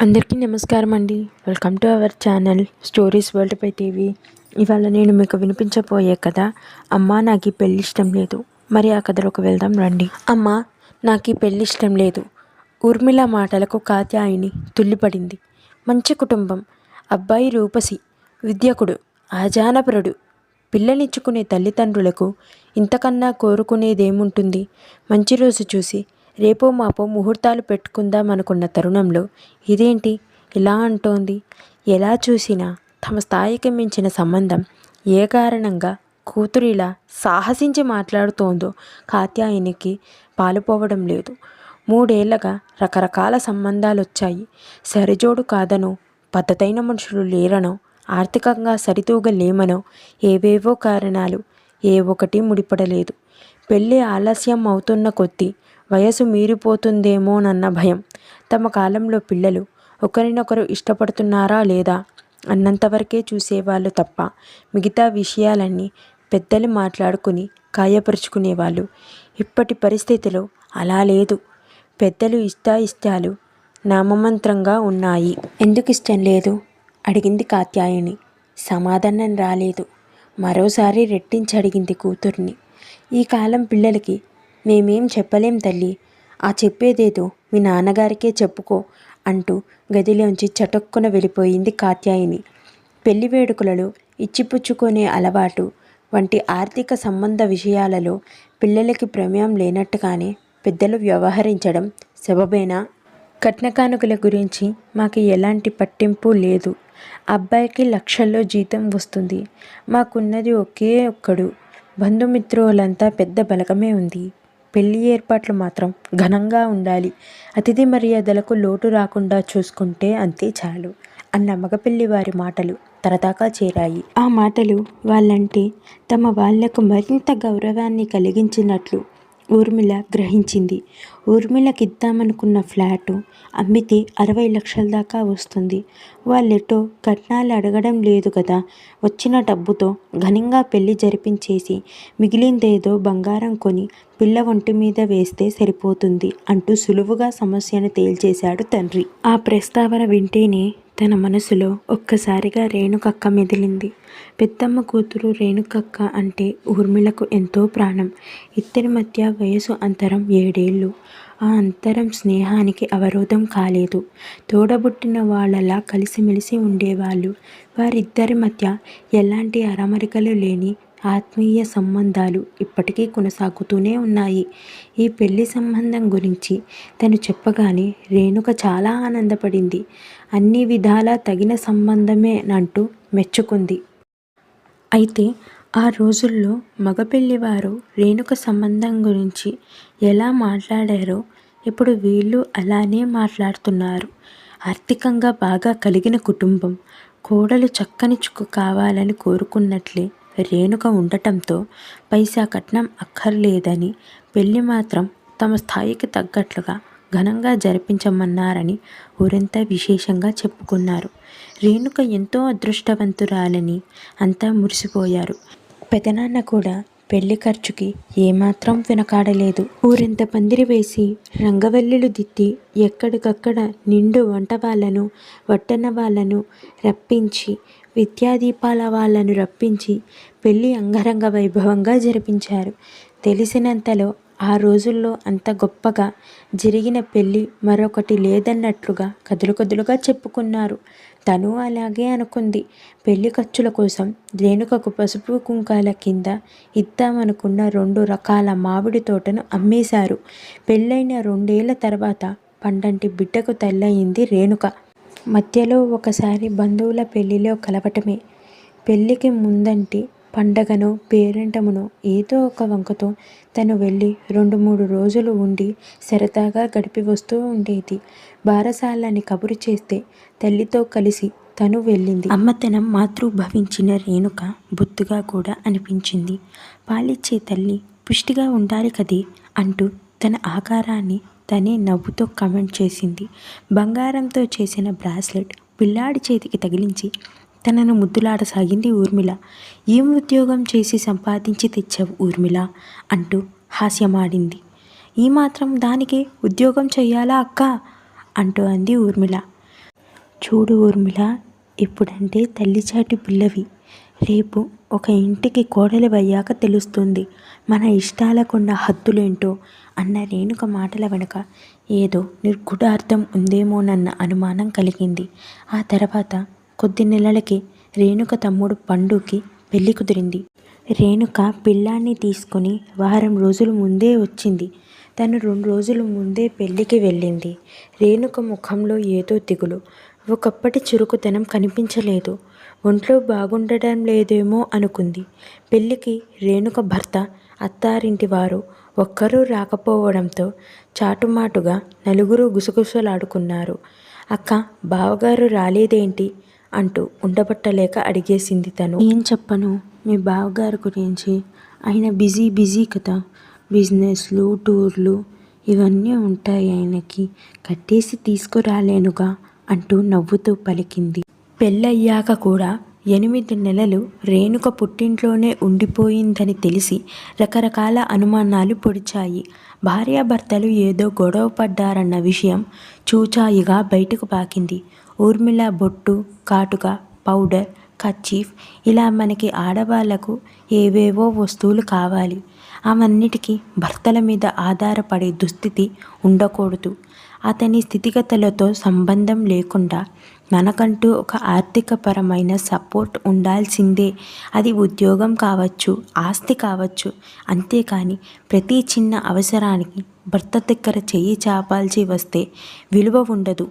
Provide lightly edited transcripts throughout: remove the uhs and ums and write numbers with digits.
అందరికీ నమస్కారం అండి. Welcome to our channel Stories World పై టీవీ. ఇవాళ నేను మీకు వినిపించబోయే కథ అమ్మా నాకు ఈ పెళ్ళి ఇష్టం లేదు. మరి ఆ కథలోకి వెళ్దాం రండి. అమ్మా నాకు ఈ పెళ్ళి ఇష్టం లేదు. ఊర్మిళ మాటలకు కాత్యాయిని తుల్లిపడింది. మంచి కుటుంబం, అబ్బాయి రూపసి, విద్యకుడు, ఆజానపరుడు. పిల్లనిచ్చుకునే తల్లిదండ్రులకు ఇంతకన్నా కోరుకునేదేముంటుంది? మంచి రోజు చూసి రేపో మాపో ముహూర్తాలు పెట్టుకుందాం అనుకున్న తరుణంలో ఇదేంటి ఇలా అంటోంది? ఎలా చూసినా తమ స్థాయికి మించిన సంబంధం ఏ కారణంగా కూతురు ఇలా సాహసించి మాట్లాడుతోందో కాత్యాయనికి పాలుపోవడం లేదు. 3 ఏళ్లగా రకరకాల సంబంధాలు వచ్చాయి. సరిజోడు కాదనో, పద్ధతైన మనుషులు లేరనో, ఆర్థికంగా సరితూగలేమనో ఏవేవో కారణాలు ఏ ఒకటి ముడిపడలేదు. పెళ్ళి ఆలస్యం అవుతున్న కొద్దీ వయసు మీరిపోతుందేమోనన్న భయం. తమ కాలంలో పిల్లలు ఒకరినొకరు ఇష్టపడుతున్నారా లేదా అన్నంతవరకే చూసేవాళ్ళు తప్ప మిగతా విషయాలన్నీ పెద్దలు మాట్లాడుకుని గాయపరుచుకునేవాళ్ళు. ఇప్పటి పరిస్థితిలో అలా లేదు. పెద్దలు ఇష్టాయిష్టాలు నామమంత్రంగా ఉన్నాయి. ఎందుకు ఇష్టం లేదు అడిగింది కాత్యాయని. సమాధానం రాలేదు. మరోసారి రెట్టించి అడిగింది కూతుర్ని. ఈ కాలం పిల్లలకి మేమేం చెప్పలేం తల్లి. ఆ చెప్పేదేదో మీ నాన్నగారికే చెప్పుకో అంటూ గదిలోంచి చటుక్కున వెళ్ళిపోయింది కాత్యాయిని. పెళ్లి వేడుకలలో ఇచ్చిపుచ్చుకునే అలవాటు వంటి ఆర్థిక సంబంధ విషయాలలో పిల్లలకి ప్రమేయం లేనట్టుగానే పెద్దలు వ్యవహరించడం సబబేనా? కట్న కానుకల గురించి మాకు ఎలాంటి పట్టింపు లేదు. అబ్బాయికి లక్షల్లో జీతం వస్తుంది. మాకున్నది ఒకే ఒక్కడు. బంధుమిత్రులంతా పెద్ద బలగమే ఉంది. పెళ్లి ఏర్పాట్లు మాత్రం ఘనంగా ఉండాలి. అతిథి మర్యాదలకు లోటు రాకుండా చూసుకుంటే అంతే చాలు అన్న మగపెళ్లి వారి మాటలు తనదాకా చేరాయి. ఆ మాటలు వాళ్ళంటే తమ వాళ్లకు మరింత గౌరవాన్ని కలిగించినట్లు ఊర్మిళ గ్రహించింది. ఊర్మిళకిద్దామనుకున్న ఫ్లాటు అమ్మితే 60 లక్షల దాకా వస్తుంది. వాళ్ళెటో కట్నాలు అడగడం లేదు కదా. వచ్చిన డబ్బుతో ఘనంగా పెళ్లి జరిపించేసి మిగిలిందేదో బంగారం కొని పిల్ల ఒంటి మీద వేస్తే సరిపోతుంది అంటూ సులువుగా సమస్యను తేల్చేశాడు తండ్రి. ఆ ప్రస్తావన వింటేనే తన మనసులో ఒక్కసారిగా రేణుకక్క మెదిలింది. పెద్దమ్మ కూతురు రేణుకక్క అంటే ఊర్మిళకు ఎంతో ప్రాణం. ఇద్దరి మధ్య వయసు అంతరం 7 ఏళ్ళు. ఆ అంతరం స్నేహానికి అవరోధం కాలేదు. తోడబుట్టిన వాళ్ళలా కలిసిమెలిసి ఉండేవాళ్ళు. వారిద్దరి మధ్య ఎలాంటి అరమరికలు లేని ఆత్మీయ సంబంధాలు ఇప్పటికీ కొనసాగుతూనే ఉన్నాయి. ఈ పెళ్లి సంబంధం గురించి తను చెప్పగానే రేణుక చాలా ఆనందపడింది. అన్ని విధాలా తగిన సంబంధమేనంటూ మెచ్చుకుంది. అయితే ఆ రోజుల్లో మగపెళ్లివారు రేణుక సంబంధం గురించి ఎలా మాట్లాడారో ఇప్పుడు వీళ్ళు అలానే మాట్లాడుతున్నారు. ఆర్థికంగా బాగా కలిగిన కుటుంబం, కోడలు చక్కని చుక్క కావాలని కోరుకున్నట్లే రేణుక ఉండటంతో పైసా కట్నం అక్కర్లేదని, పెళ్లి మాత్రం తమ స్థాయికి తగ్గట్లుగా ఘనంగా జరిపించమన్నారని ఊరంతా విశేషంగా చెప్పుకున్నారు. రేణుక ఎంతో అదృష్టవంతురాలని అంతా మురిసిపోయారు. పెదనాన్న కూడా పెళ్లి ఖర్చుకి ఏమాత్రం వెనకాడలేదు. ఊరంతా పందిరి వేసి రంగవల్లులు దిద్ది ఎక్కడికక్కడ నిండు వంట వాళ్ళను, వడ్డన వాళ్ళను రప్పించి, విద్యాదీపాల వాళ్ళను రప్పించి పెళ్లి అంగరంగ వైభవంగా జరిపించారు. తెలిసినంతలో ఆ రోజుల్లో అంత గొప్పగా జరిగిన పెళ్ళి మరొకటి లేదన్నట్లుగా కదులుకదులుగా చెప్పుకున్నారు. తను అలాగే అనుకుంది. పెళ్లి ఖర్చుల కోసం రేణుకకు పసుపు కుంకాల కింద ఇద్దామనుకున్న 2 రకాల మామిడి తోటను అమ్మేశారు. పెళ్ళైన 2 ఏళ్ల తర్వాత పండంటి బిడ్డకు తల్లయింది రేణుక. మధ్యలో ఒకసారి బంధువుల పెళ్లిలో కలవటమే. పెళ్లికి ముందంటి పండగనో పేరంటమునో ఏదో ఒక వంకతో తను వెళ్ళి 2-3 రోజులు ఉండి సరదాగా గడిపి వస్తూ ఉండేది. బారసాలని కబురు చేస్తే తల్లితో కలిసి తను వెళ్ళింది. అమ్మతనం మాతృభవించిన రేణుక బొత్తుగా కూడా అనిపించింది. పాలిచ్చే తల్లి పుష్టిగా ఉండాలి కదే అంటూ తన ఆకారాన్ని తనే నవ్వుతో కమెంట్ చేసింది. బంగారంతో చేసిన బ్రాస్లెట్ పిల్లాడి చేతికి తగిలించి తనను ముద్దులాడసాగింది ఊర్మిళ. ఏం ఉద్యోగం చేసి సంపాదించి తెచ్చావు ఊర్మిళ అంటూ హాస్యమాడింది. ఈ మాత్రం దానికి ఉద్యోగం చెయ్యాలా అక్క అంటూ అంది ఊర్మిళ. చూడు ఊర్మిళ, ఇప్పుడంటే తల్లిచాటి పిల్లవి, రేపు ఒక ఇంటికి కోడలివయ్యాక తెలుస్తుంది మన ఇష్టాలకున్న హద్దులేంటో అన్న రేణుక మాటల వెనుక ఏదో నిర్గుడార్థం ఉందేమోనన్న అనుమానం కలిగింది. ఆ తర్వాత కొద్ది నెలలకి రేణుక తమ్ముడు పండుకి పెళ్లి కుదిరింది. రేణుక పిల్లాన్ని తీసుకుని వారం రోజుల ముందే వచ్చింది. తను 2 రోజుల ముందే పెళ్లికి వెళ్ళింది. రేణుక ముఖంలో ఏదో దిగులు, ఒకప్పటి చురుకుతనం కనిపించలేదు. ఒంట్లో బాగుండడం లేదేమో అనుకుంది. పెళ్లికి రేణుక భర్త, అత్తారింటి వారు ఒక్కరూ రాకపోవడంతో చాటుమాటుగా నలుగురు గుసగుసలాడుకున్నారు. అక్క, బావగారు రాలేదేంటి అంటూ ఉండబట్టలేక అడిగేసింది తను. ఏం చెప్పను మీ బావగారి గురించి, ఆయన బిజీ కదా, బిజినెస్లు, టూర్లు ఇవన్నీ ఉంటాయి ఆయనకి, కట్టేసి తీసుకురాలేనుగా అంటూ నవ్వుతూ పలికింది. పెళ్ళయ్యాక కూడా 8 నెలలు రేణుక పుట్టింట్లోనే ఉండిపోయిందని తెలిసి రకరకాల అనుమానాలు పొడిచాయి. భార్యాభర్తలు ఏదో గొడవ పడ్డారన్న విషయం చూచాయిగా బయటకు పాకింది. ఊర్మిళ బొట్టు, కాటుక, పౌడర్, కర్చీఫ్ ఇలా మనకి ఆడవాళ్లకు ఏవేవో వస్తువులు కావాలి. అవన్నిటికీ భర్తల మీద ఆధారపడే దుస్థితి ఉండకూడదు. అతని స్థితిగతులతో సంబంధం లేకుండా మనకంటూ ఒక ఆర్థికపరమైన సపోర్ట్ ఉండాల్సిందే. అది ఉద్యోగం కావచ్చు, ఆస్తి కావచ్చు. అంతేకాని ప్రతి చిన్న అవసరానికి భర్త దగ్గర చెయ్యి చాపాల్సి వస్తే విలువ ఉండదు,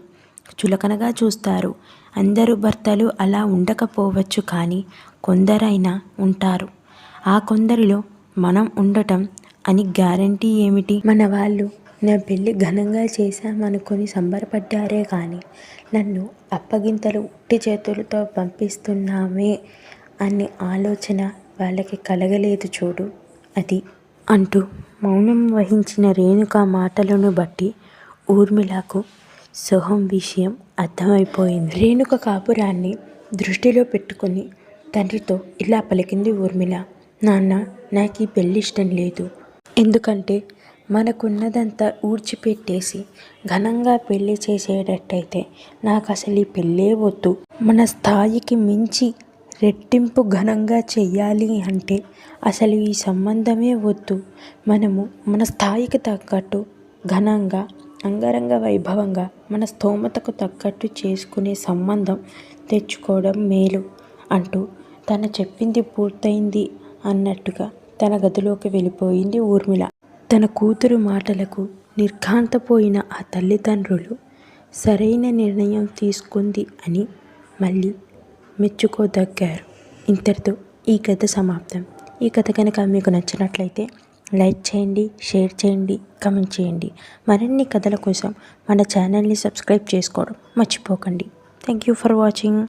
చులకనగా చూస్తారు. అందరూ భర్తలు అలా ఉండకపోవచ్చు, కానీ కొందరైనా ఉంటారు. ఆ కొందరిలో మనం ఉండటం అని గ్యారంటీ ఏమిటి? మన వాళ్ళు నా పెళ్ళి ఘనంగా చేశామనుకొని సంబరపడ్డారే కానీ నన్ను అప్పగింతలు ఉట్టి చేతులతో పంపిస్తున్నామే అనే ఆలోచన వాళ్ళకి కలగలేదు చూడు, అది అంటూ మౌనం వహించిన రేణుక మాటలను బట్టి ఊర్మిళకు సోహం విషయం అర్థమైపోయింది. రేణుక కాపురాన్ని దృష్టిలో పెట్టుకుని తండ్రితో ఇలా పలికింది ఊర్మిళ. నాన్న, నాకు ఈ పెళ్ళి ఇష్టం లేదు. ఎందుకంటే మనకున్నదంతా ఊడ్చిపెట్టేసి ఘనంగా పెళ్లి చేసేటట్టయితే నాకు అసలు ఈ పెళ్ళే వద్దు. మన స్థాయికి మించి రెట్టింపు ఘనంగా చెయ్యాలి అంటే అసలు ఈ సంబంధమే వద్దు. మనము మన స్థాయికి తగ్గట్టు ఘనంగా, అంగరంగ వైభవంగా, మన స్తోమతకు తగ్గట్టు చేసుకునే సంబంధం తెచ్చుకోవడం మేలు అంటూ తను చెప్పింది పూర్తయింది అన్నట్టుగా తన గదిలోకి వెళ్ళిపోయింది ఊర్మిళ. తన కూతురు మాటలకు నిర్ఘాంతపోయిన ఆ తల్లిదండ్రులు సరైన నిర్ణయం తీసుకుంది అని మళ్ళీ మెచ్చుకోదగ్గారు. ఇంతటితో ఈ కథ సమాప్తం. ఈ కథ కనుక మీకు నచ్చినట్లయితే లైక్ చేయండి, షేర్ చేయండి, కామెంట్ చేయండి. మరిన్ని కథల కోసం మన ఛానల్ని సబ్స్క్రైబ్ చేసుకోవడం మర్చిపోకండి. Thank you for watching.